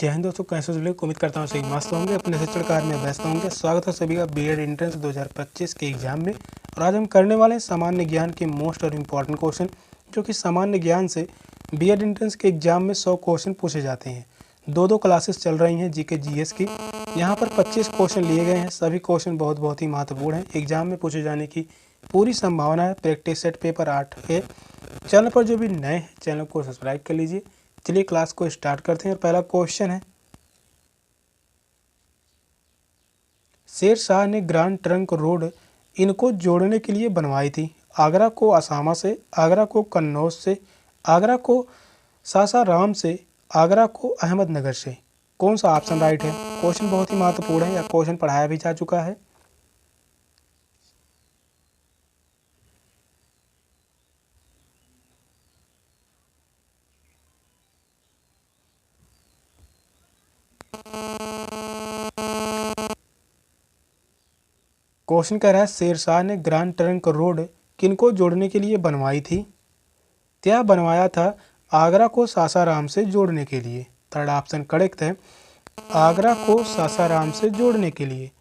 जय हिंद दोस्तों, कैसे हो? उम्मीद करता हूँ सही मस्त होंगे, अपने शिक्षण कार्य में व्यस्त होंगे। स्वागत है सभी का बीएड एंट्रेंस 2025 के एग्जाम में। और आज हम करने वाले हैं सामान्य ज्ञान के मोस्ट और इम्पॉर्टेंट क्वेश्चन, जो कि सामान्य ज्ञान से बीएड एंट्रेंस के एग्जाम में 100 क्वेश्चन पूछे जाते हैं। दो क्लासेस चल रही हैं जीके जीएस की। यहाँ पर 25 क्वेश्चन लिए गए हैं। सभी क्वेश्चन बहुत ही महत्वपूर्ण हैं, एग्जाम में पूछे जाने की पूरी संभावना है। प्रैक्टिस सेट पेपर 8 है। चैनल पर जो भी नए हैं, चैनल को सब्सक्राइब कर लीजिए। चलिए क्लास को स्टार्ट करते हैं। और पहला क्वेश्चन है, शेर शाह ने ग्रांड ट्रंक रोड इनको जोड़ने के लिए बनवाई थी। आगरा को असामा से, आगरा को कन्नौज से, आगरा को सासाराम से, आगरा को अहमदनगर से। कौन सा ऑप्शन राइट है? क्वेश्चन बहुत ही महत्वपूर्ण है, या क्वेश्चन पढ़ाया भी जा चुका है। क्वेश्चन कह रहा है, शेर शाह ने ग्रांड ट्रंक रोड किनको जोड़ने के लिए बनवाई थी? क्या बनवाया था? आगरा को सासाराम से जोड़ने के लिए। थर्ड ऑप्शन करेक्ट है, आगरा को सासाराम से जोड़ने के लिए।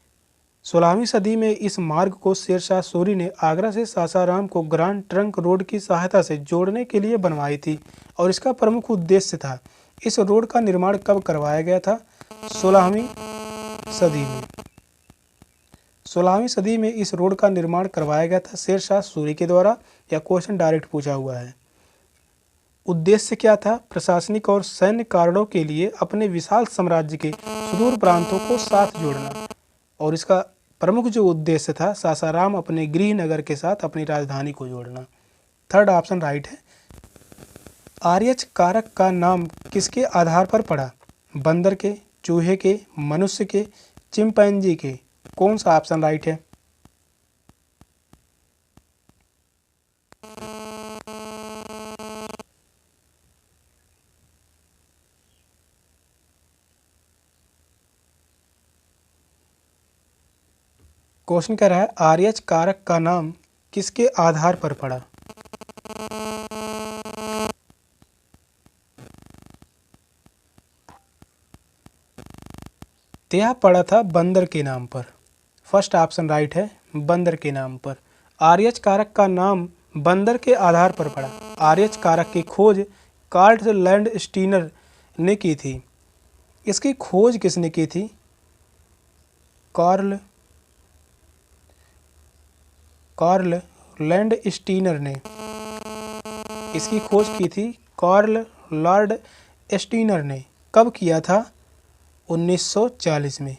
16वीं सदी में इस मार्ग को शेरशाह सूरी ने आगरा से सासाराम को ग्रांड ट्रंक रोड की सहायता से जोड़ने के लिए बनवाई थी, और इसका प्रमुख उद्देश्य था। इस रोड का निर्माण कब करवाया गया था? 16वीं सदी में। 16वीं सदी में इस रोड का निर्माण करवाया गया था शेरशाह सूरी के द्वारा। यह क्वेश्चन डायरेक्ट पूछा हुआ है। उद्देश्य क्या था? प्रशासनिक और सैन्य कारणों के लिए अपने विशाल साम्राज्य के सुदूर प्रांतों को साथ जोड़ना। और इसका प्रमुख जो उद्देश्य था, सासाराम अपने गृह नगर के साथ अपनी राजधानी को जोड़ना। थर्ड ऑप्शन राइट है। आर्यच कारक का नाम किसके आधार पर पड़ा? बंदर के, चूहे के, मनुष्य के, चिंपैंजी के। कौन सा ऑप्शन राइट है? क्वेश्चन कह रहा है, आर्यच कारक का नाम किसके आधार पर पड़ा? यह पड़ा था बंदर के नाम पर। फर्स्ट ऑप्शन राइट है, बंदर के नाम पर। आर्यच कारक का नाम बंदर के आधार पर पड़ा। आर्यच कारक की खोज कार्ल लैंडस्टीनर ने की थी। इसकी खोज किसने की थी? कार्ल लैंडस्टीनर ने इसकी खोज की थी। कार्ल लॉर्ड स्टीनर ने कब किया था? 1940 में।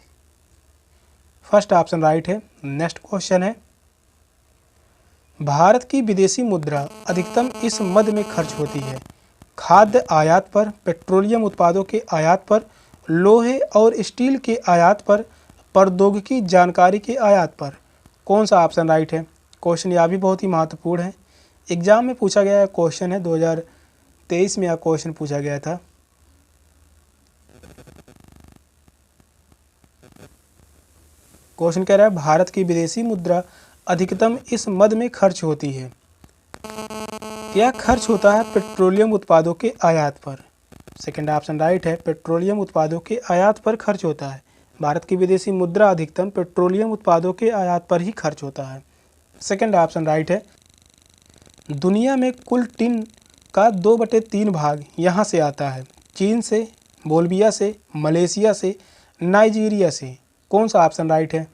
फर्स्ट ऑप्शन राइट है। नेक्स्ट क्वेश्चन है, भारत की विदेशी मुद्रा अधिकतम इस मद में खर्च होती है? खाद्य आयात पर, पेट्रोलियम उत्पादों के आयात पर, लोहे और स्टील के आयात पर, प्रौद्योगिकी जानकारी के आयात पर। कौन सा ऑप्शन राइट है? क्वेश्चन यह भी बहुत ही महत्वपूर्ण है, एग्जाम में पूछा गया क्वेश्चन है। 2023 में यह क्वेश्चन पूछा गया था। क्वेश्चन कह रहा है, भारत की विदेशी मुद्रा अधिकतम इस मद में खर्च होती है? यह खर्च होता है पेट्रोलियम उत्पादों के आयात पर। सेकंड ऑप्शन राइट है, पेट्रोलियम उत्पादों के आयात पर खर्च होता है। भारत की विदेशी मुद्रा अधिकतम पेट्रोलियम उत्पादों के आयात पर ही खर्च होता है। सेकंड ऑप्शन राइट है। दुनिया में कुल टिन का 2/3 भाग यहाँ से आता है? चीन से, बोल्विया से, मलेशिया से, नाइजीरिया से। कौन सा ऑप्शन राइट है?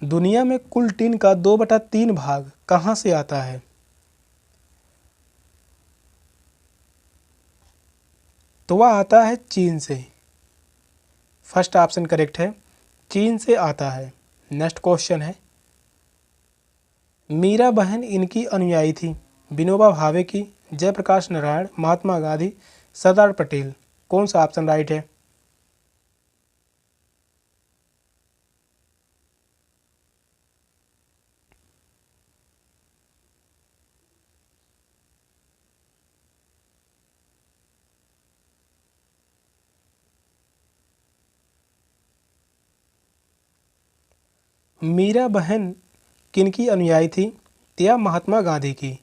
दुनिया में कुल टिन का 2/3 भाग कहाँ से आता है? तो वह आता है चीन से। फर्स्ट ऑप्शन करेक्ट है, चीन से आता है। नेक्स्ट क्वेश्चन है, मीरा बहन इनकी अनुयायी थी? विनोबा भावे की, जयप्रकाश नारायण, महात्मा गांधी, सरदार पटेल। कौन सा ऑप्शन राइट है? मीरा बहन किनकी अनुयायी थी? या महात्मा गांधी की।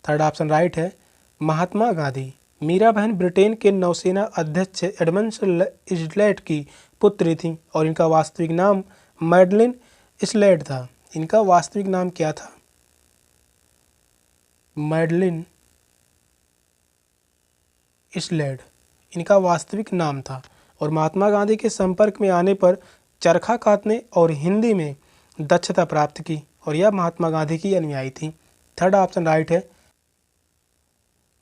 थर्ड ऑप्शन राइट है, महात्मा गांधी। मीरा बहन ब्रिटेन के नौसेना अध्यक्ष एडमंड स्लेट की पुत्री थी और इनका वास्तविक नाम मैडलिन स्लेट था। इनका वास्तविक नाम क्या था? मैडलिन स्लेट इनका वास्तविक नाम था। और महात्मा गांधी के संपर्क में आने पर चरखा कातने और हिंदी में दक्षता प्राप्त की और यह महात्मा गांधी की अनुयायी थी। थर्ड ऑप्शन राइट है।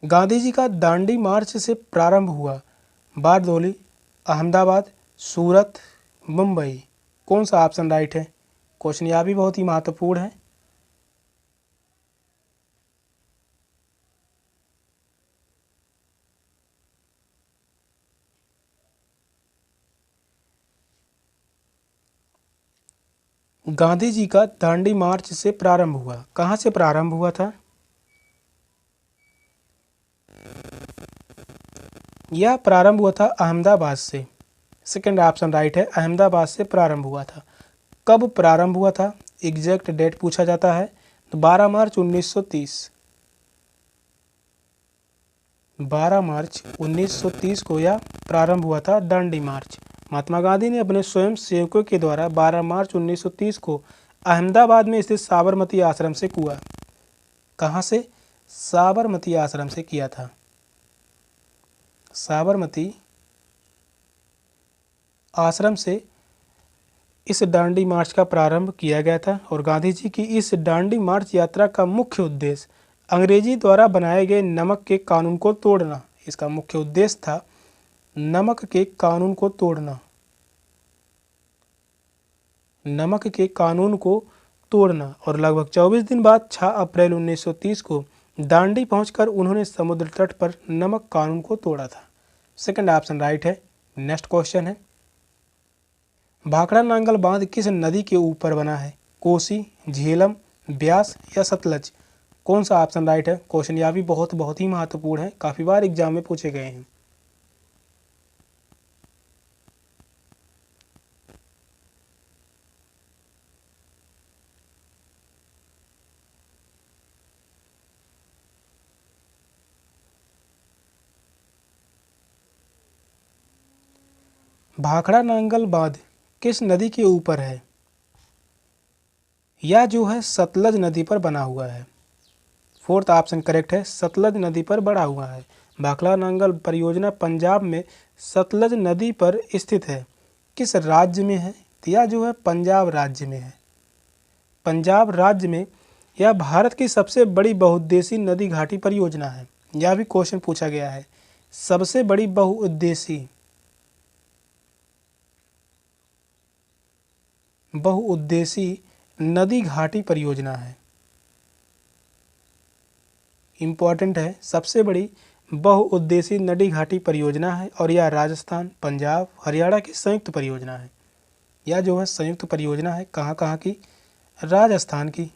गांधी जी का दांडी मार्च से प्रारंभ हुआ बारदोली, अहमदाबाद, सूरत, मुंबई। कौन सा ऑप्शन राइट है? क्वेश्चन यह भी बहुत ही महत्वपूर्ण है। गांधी जी का दांडी मार्च से प्रारंभ हुआ, कहाँ से प्रारंभ हुआ था? यह प्रारंभ हुआ था अहमदाबाद से। सेकंड ऑप्शन राइट है, अहमदाबाद से प्रारंभ हुआ था। कब प्रारंभ हुआ था? एग्जैक्ट डेट पूछा जाता है तो 12 मार्च 1930। 12 मार्च 1930 को यह प्रारंभ हुआ था दांडी मार्च। महात्मा गांधी ने अपने स्वयं सेवकों के द्वारा 12 मार्च 1930 को अहमदाबाद में स्थित साबरमती आश्रम से किया। कहाँ से? साबरमती आश्रम से किया था। साबरमती आश्रम से इस दांडी मार्च का प्रारंभ किया गया था और गांधी जी की इस दांडी मार्च यात्रा का मुख्य उद्देश्य अंग्रेजी द्वारा बनाए गए नमक के कानून को तोड़ना। इसका मुख्य उद्देश्य था नमक के कानून को तोड़ना। नमक के कानून को तोड़ना। और लगभग 24 दिन बाद 6 अप्रैल 1930 को दांडी पहुंचकर उन्होंने समुद्र तट पर नमक कानून को तोड़ा था। सेकंड ऑप्शन राइट है। नेक्स्ट क्वेश्चन है, भाखड़ा नांगल बांध किस नदी के ऊपर बना है? कोसी, झेलम, ब्यास या सतलज? कौन सा ऑप्शन राइट है? क्वेश्चन यह भी बहुत ही महत्वपूर्ण है, काफी बार एग्जाम में पूछे गए हैं। भाखड़ा नांगल बांध किस नदी के ऊपर है? यह जो है सतलज नदी पर बना हुआ है। फोर्थ ऑप्शन करेक्ट है, सतलज नदी पर बना हुआ है। भाखड़ा नांगल परियोजना पंजाब में सतलज नदी पर स्थित है। किस राज्य में है? यह जो है पंजाब राज्य में है। पंजाब राज्य में यह भारत की सबसे बड़ी बहुउद्देशीय नदी घाटी परियोजना है। यह भी क्वेश्चन पूछा गया है, सबसे बड़ी बहुउद्देशीय नदी घाटी परियोजना है। इम्पॉर्टेंट है, सबसे बड़ी बहुउद्देशीय नदी घाटी परियोजना है और यह राजस्थान, पंजाब, हरियाणा की संयुक्त परियोजना है। यह जो है संयुक्त परियोजना है, कहाँ कहाँ की? राजस्थान की,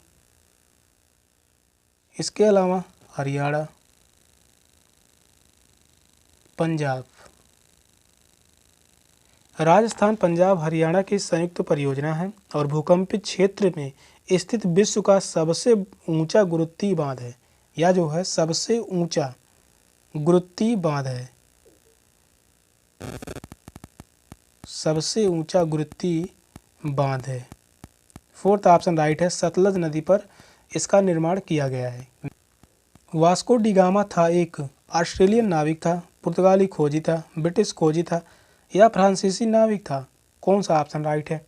इसके अलावा हरियाणा, पंजाब। राजस्थान, पंजाब, हरियाणा की संयुक्त परियोजना है और भूकंपित क्षेत्र में स्थित विश्व का सबसे ऊंचा गुरुत्वीय बांध है। यह जो है सबसे ऊंचा गुरुत्वीय बांध है। सबसे ऊंचा गुरुत्वीय बांध है। फोर्थ ऑप्शन राइट है, सतलज नदी पर इसका निर्माण किया गया है। वास्को डी गामा था एक ऑस्ट्रेलियन नाविक था, पुर्तगाली खोजी था, ब्रिटिश खोजी था या फ्रांसीसी नाविक था? कौन सा ऑप्शन राइट है?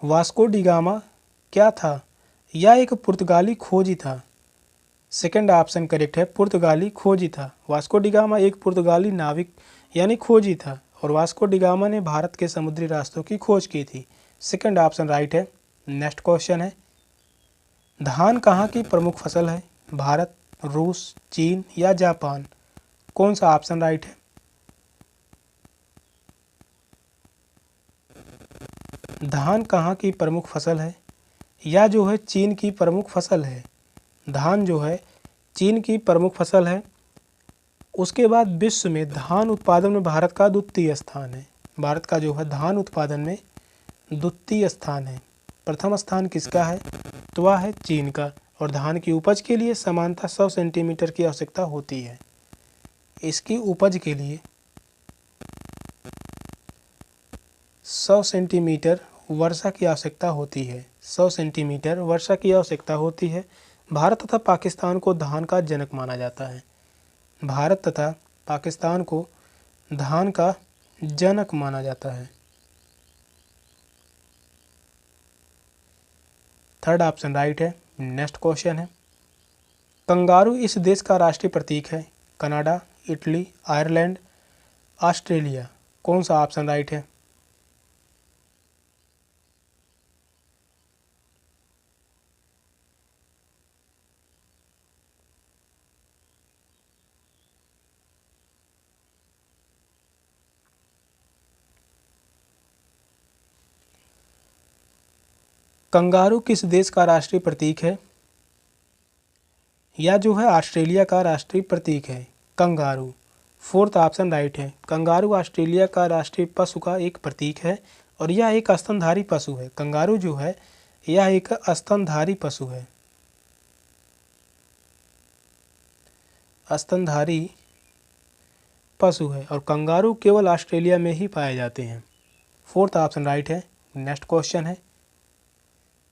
वास्को डी गामा क्या था? यह एक पुर्तगाली खोजी था। सेकंड ऑप्शन करेक्ट है, पुर्तगाली खोजी था। वास्को डी गामा एक पुर्तगाली नाविक यानी खोजी था और वास्को डी गामा ने भारत के समुद्री रास्तों की खोज की थी। सेकंड ऑप्शन राइट है। नेक्स्ट क्वेश्चन है, धान कहाँ की प्रमुख फसल है? भारत, रूस, चीन या जापान? कौन सा ऑप्शन राइट है? धान कहाँ की प्रमुख फसल है? यह जो है चीन की प्रमुख फसल है। धान जो है चीन की प्रमुख फसल है उसके बाद विश्व में धान उत्पादन में भारत का द्वितीय स्थान है। भारत का जो है धान उत्पादन में द्वितीय स्थान है। प्रथम स्थान किसका है? तो वह है चीन का। और धान की उपज के लिए सामान्यतः 100 सेंटीमीटर की आवश्यकता होती है। इसकी उपज के लिए 100 सेंटीमीटर वर्षा की आवश्यकता होती है। 100 सेंटीमीटर वर्षा की आवश्यकता होती है। भारत तथा पाकिस्तान को धान का जनक माना जाता है। भारत तथा पाकिस्तान को धान का जनक माना जाता है। थर्ड ऑप्शन राइट है। नेक्स्ट क्वेश्चन है, कंगारू इस देश का राष्ट्रीय प्रतीक है? Canada, Italy, Ireland, Australia. कौन सा ऑप्शन राइट है? कंगारू किस देश का राष्ट्रीय प्रतीक है? या जो है ऑस्ट्रेलिया का राष्ट्रीय प्रतीक है कंगारू। फोर्थ ऑप्शन राइट है। कंगारू ऑस्ट्रेलिया का राष्ट्रीय पशु का एक प्रतीक है और यह एक स्तनधारी पशु है। कंगारू जो है यह एक स्तनधारी पशु है। स्तनधारी पशु है और कंगारू केवल ऑस्ट्रेलिया में ही पाए जाते हैं। फोर्थ ऑप्शन राइट है। नेक्स्ट क्वेश्चन है,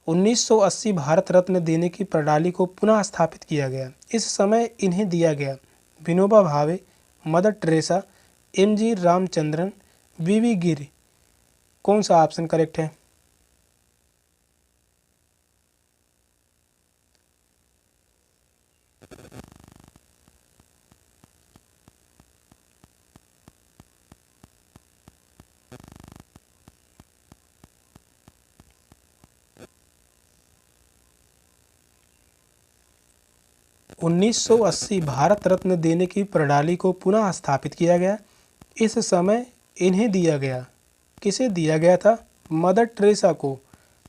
1980 भारत रत्न देने की प्रणाली को पुनः स्थापित किया गया। इस समय इन्हें दिया गया विनोबा भावे, मदर टेरेसा, एम.जी. रामचंद्रन, वी.वी. गिरी। कौन सा ऑप्शन करेक्ट है? उन्नीस सौ 80 भारत रत्न देने की प्रणाली को पुनः स्थापित किया गया। इस समय इन्हें दिया गया, किसे दिया गया था? मदर टेरेसा को।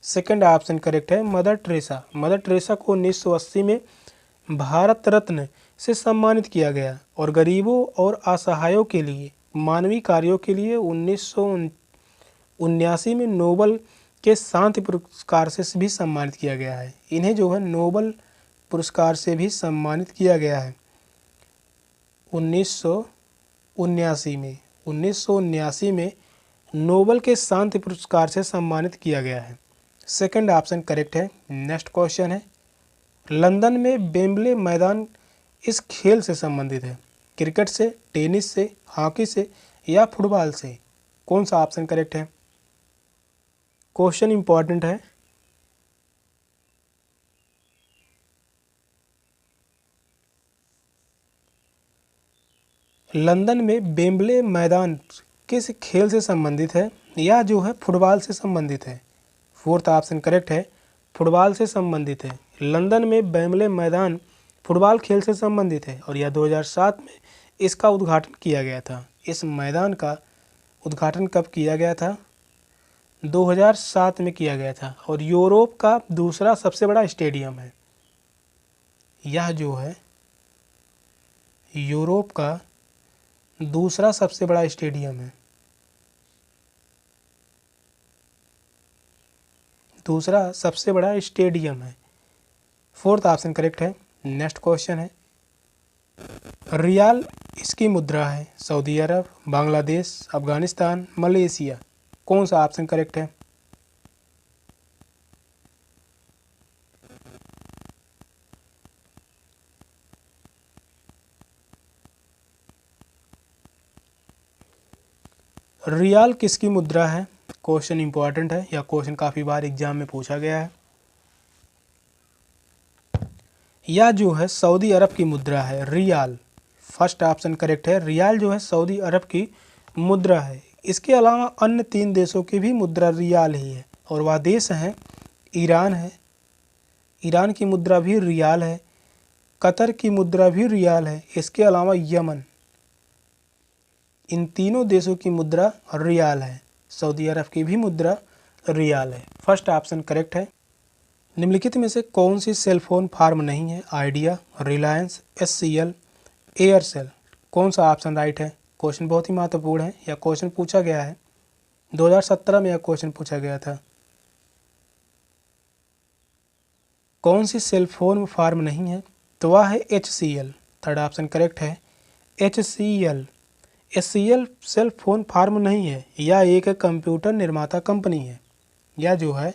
सेकंड ऑप्शन करेक्ट है, मदर टेरेसा। मदर टेरेसा को 1980 में भारत रत्न से सम्मानित किया गया और गरीबों और असहायों के लिए मानवीय कार्यों के लिए 1979 में नोबल के शांति पुरस्कार से भी सम्मानित किया गया है। इन्हें जो है नोबल पुरस्कार से भी सम्मानित किया गया है 1979 में नोबल के शांति पुरस्कार से सम्मानित किया गया है। सेकंड ऑप्शन करेक्ट है। नेक्स्ट क्वेश्चन है, लंदन में वेम्बले मैदान इस खेल से संबंधित है? क्रिकेट से, टेनिस से, हॉकी से या फुटबॉल से? कौन सा ऑप्शन करेक्ट है? क्वेश्चन इंपॉर्टेंट है। लंदन में वेम्बले मैदान किस खेल से संबंधित है? या जो है फुटबॉल से संबंधित है। फोर्थ ऑप्शन करेक्ट है, फुटबॉल से संबंधित है। लंदन में वेम्बले मैदान फुटबॉल खेल से संबंधित है और यह 2007 में इसका उद्घाटन किया गया था। इस मैदान का उद्घाटन कब किया गया था? 2007 में किया गया था और यूरोप का दूसरा सबसे बड़ा स्टेडियम है। यह जो है यूरोप का दूसरा सबसे बड़ा स्टेडियम है। दूसरा सबसे बड़ा स्टेडियम है। फोर्थ ऑप्शन करेक्ट है। नेक्स्ट क्वेश्चन है, रियाल इसकी मुद्रा है? सऊदी अरब, बांग्लादेश, अफगानिस्तान, मलेशिया। कौन सा ऑप्शन करेक्ट है? रियाल किसकी मुद्रा है? क्वेश्चन इंपॉर्टेंट है, या क्वेश्चन काफ़ी बार एग्जाम में पूछा गया है। यह जो है सऊदी अरब की मुद्रा है, रियाल। फर्स्ट ऑप्शन करेक्ट है। रियाल जो है सऊदी अरब की मुद्रा है। इसके अलावा अन्य 3 देशों की भी मुद्रा रियाल ही है और वह देश हैं ईरान है, ईरान की मुद्रा भी रियाल है, कतर की मुद्रा भी रियाल है, इसके अलावा यमन। इन तीनों देशों की मुद्रा रियाल है। सऊदी अरब की भी मुद्रा रियाल है। फर्स्ट ऑप्शन करेक्ट है। निम्नलिखित में से कौन सी सेल फोन फार्म नहीं है? Idea, Reliance, HCL, Aircel. कौन सा ऑप्शन राइट है? क्वेश्चन बहुत ही महत्वपूर्ण है। यह क्वेश्चन पूछा गया है 2017 में, यह क्वेश्चन पूछा गया था। कौन सी सेलफोन फार्म नहीं है? तो वह है HCL। थर्ड ऑप्शन करेक्ट है, HCL। HCL सेलफोन फार्म नहीं है, यह एक कंप्यूटर निर्माता कंपनी है। यह जो है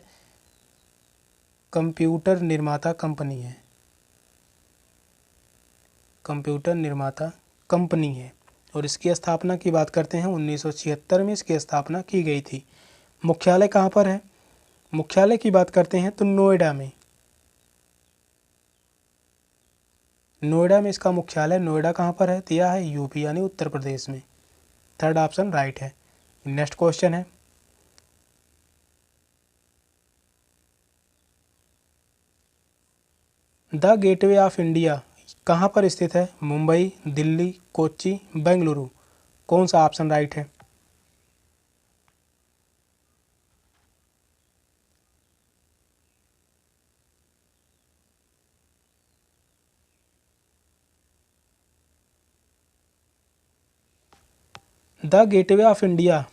कंप्यूटर निर्माता कंपनी है, कंप्यूटर निर्माता कंपनी है। और इसकी स्थापना की बात करते हैं 1976 में इसकी स्थापना की गई थी। मुख्यालय कहाँ पर है? मुख्यालय की बात करते हैं तो नोएडा में, नोएडा में इसका मुख्यालय। नोएडा कहाँ पर है? तो यह है यूपी यानी उत्तर प्रदेश में। थर्ड ऑप्शन राइट है। नेक्स्ट क्वेश्चन है, द गेटवे ऑफ इंडिया कहाँ पर स्थित है? मुंबई, दिल्ली, कोच्चि, बेंगलुरु। कौन सा ऑप्शन राइट है? द गेटवे ऑफ इंडिया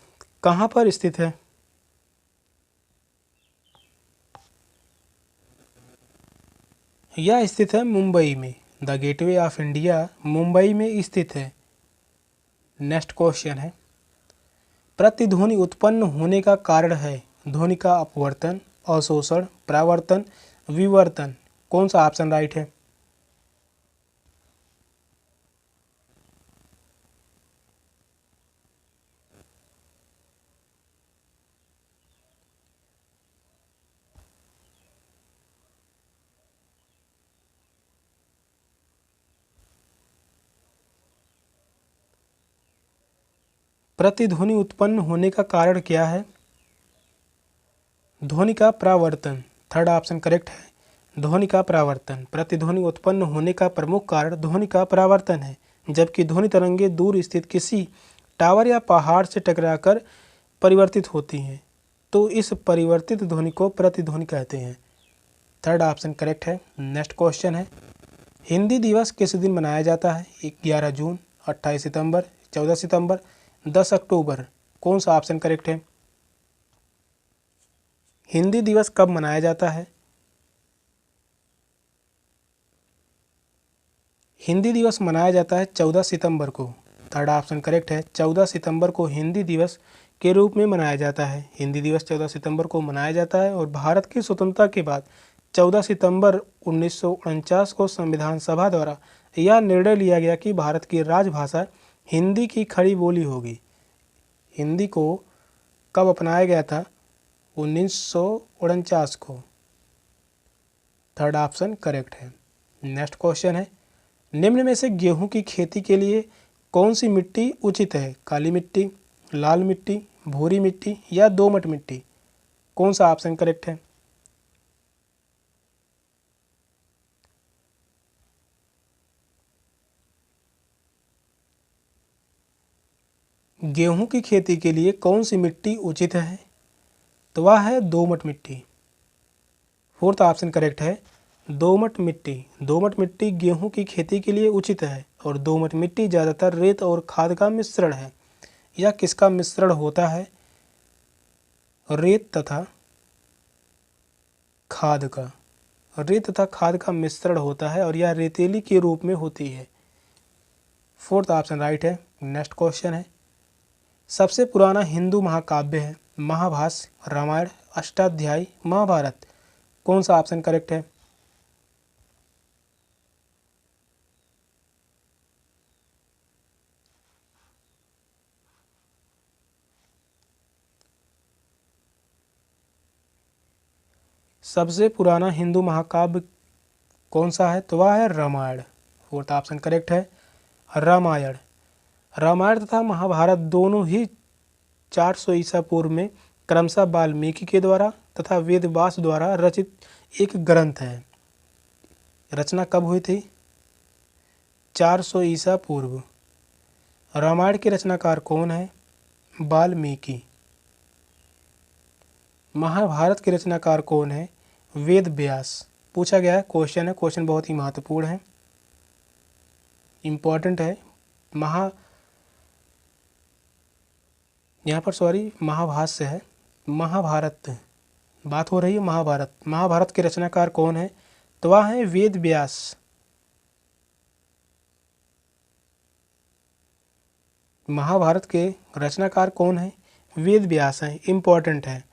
कहाँ पर स्थित है? यह स्थित है मुंबई में। The gateway of India Mumbai में स्थित है। नेक्स्ट क्वेश्चन है, प्रतिध्वनि उत्पन्न होने का कारण है? ध्वनि का अपवर्तन, अवशोषण, परावर्तन, विवर्तन। कौन सा ऑप्शन राइट है? प्रतिध्वनि उत्पन्न होने का कारण क्या है? ध्वनि का परावर्तन। थर्ड ऑप्शन करेक्ट है, ध्वनि का परावर्तन। प्रतिध्वनि उत्पन्न होने का प्रमुख कारण ध्वनि का परावर्तन है, जबकि ध्वनि तरंगे दूर स्थित किसी टावर या पहाड़ से टकराकर परिवर्तित होती हैं, तो इस परिवर्तित ध्वनि को प्रतिध्वनि कहते हैं। थर्ड ऑप्शन करेक्ट है। नेक्स्ट क्वेश्चन है, हिंदी दिवस किस दिन मनाया जाता है? 11 जून, 28 सितंबर, 14 सितंबर, 10 अक्टूबर। कौन सा ऑप्शन करेक्ट है? हिंदी दिवस कब मनाया जाता है? हिंदी दिवस मनाया जाता है 14 सितंबर को। थर्ड ऑप्शन करेक्ट है, 14 सितंबर को हिंदी दिवस के रूप में मनाया जाता है। हिंदी दिवस 14 सितंबर को मनाया जाता है और भारत की स्वतंत्रता के बाद 14 सितंबर 1949 को संविधान सभा द्वारा यह निर्णय लिया गया कि भारत की राजभाषा हिंदी की खड़ी बोली होगी। हिंदी को कब अपनाया गया था? 1949 को। थर्ड ऑप्शन करेक्ट है। नेक्स्ट क्वेश्चन है, निम्न में से गेहूं की खेती के लिए कौन सी मिट्टी उचित है? काली मिट्टी, लाल मिट्टी, भूरी मिट्टी या दोमट मिट्टी। कौन सा ऑप्शन करेक्ट है? गेहूं की खेती के लिए कौन सी मिट्टी उचित है? तो वह है दोमट मिट्टी। फोर्थ ऑप्शन करेक्ट है, दोमट मिट्टी। दोमट मिट्टी गेहूं की खेती के लिए उचित है और दोमट मिट्टी ज़्यादातर रेत और खाद का मिश्रण है। यह किसका मिश्रण होता है? रेत तथा खाद का। रेत तथा खाद का मिश्रण होता है और यह रेतीली के रूप में होती है। फोर्थ ऑप्शन राइट है। नेक्स्ट क्वेश्चन है, सबसे पुराना हिंदू महाकाव्य है? महाभारत, रामायण, अष्टाध्यायी, महाभारत। कौन सा ऑप्शन करेक्ट है? सबसे पुराना हिंदू महाकाव्य कौन सा है? तो वह है रामायण। फोर्थ ऑप्शन करेक्ट है, रामायण। रामायण तथा महाभारत दोनों ही 400 ईसा पूर्व में क्रमशः वाल्मीकि के द्वारा तथा वेद व्यास द्वारा रचित एक ग्रंथ है। रचना कब हुई थी? 400 ईसा पूर्व। रामायण के रचनाकार कौन है? वाल्मीकि। महाभारत के रचनाकार कौन है? वेद व्यास। पूछा गया है, क्वेश्चन है, क्वेश्चन बहुत ही महत्वपूर्ण है, इम्पॉर्टेंट है, यहाँ पर सॉरी महाभाष्य है, महाभारत बात हो रही है। महाभारत के रचनाकार कौन है? तो वह है वेद व्यास। महाभारत के रचनाकार कौन है? वेद व्यास हैं, इम्पोर्टेंट है।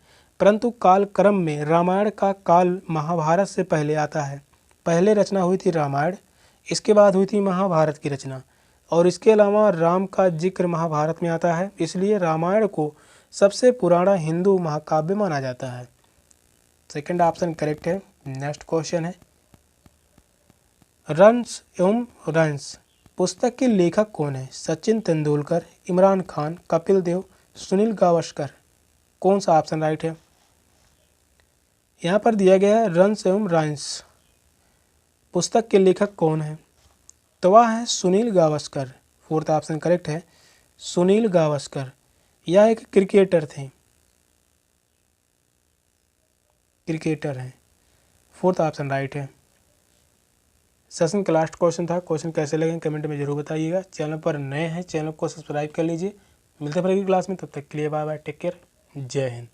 परंतु काल क्रम में रामायण का काल महाभारत से पहले आता है। पहले रचना हुई थी रामायण, इसके बाद हुई थी महाभारत की रचना, और इसके अलावा राम का जिक्र महाभारत में आता है, इसलिए रामायण को सबसे पुराना हिंदू महाकाव्य माना जाता है। सेकंड ऑप्शन करेक्ट है। नेक्स्ट क्वेश्चन है, रन्स एवं रन्स पुस्तक के लेखक कौन है? सचिन तेंदुलकर, इमरान खान, कपिल देव, सुनील गावस्कर। कौन सा ऑप्शन राइट है? यहाँ पर दिया गया है रन्स एवं रन्स पुस्तक के लेखक कौन है? तो वह है Sunil Gavaskar. Fourth option correct है, सुनील गावस्कर। यह एक क्रिकेटर थे, क्रिकेटर हैं। फोर्थ ऑप्शन राइट है। सेशन का लास्ट क्वेश्चन था। क्वेश्चन कैसे लगे कमेंट में जरूर बताइएगा। चैनल पर नए हैं, चैनल को सब्सक्राइब कर लीजिए। मिलते हैं फिर अगली क्लास में, तब तक के लिए बाय बाय, टेक केयर, जय हिंद।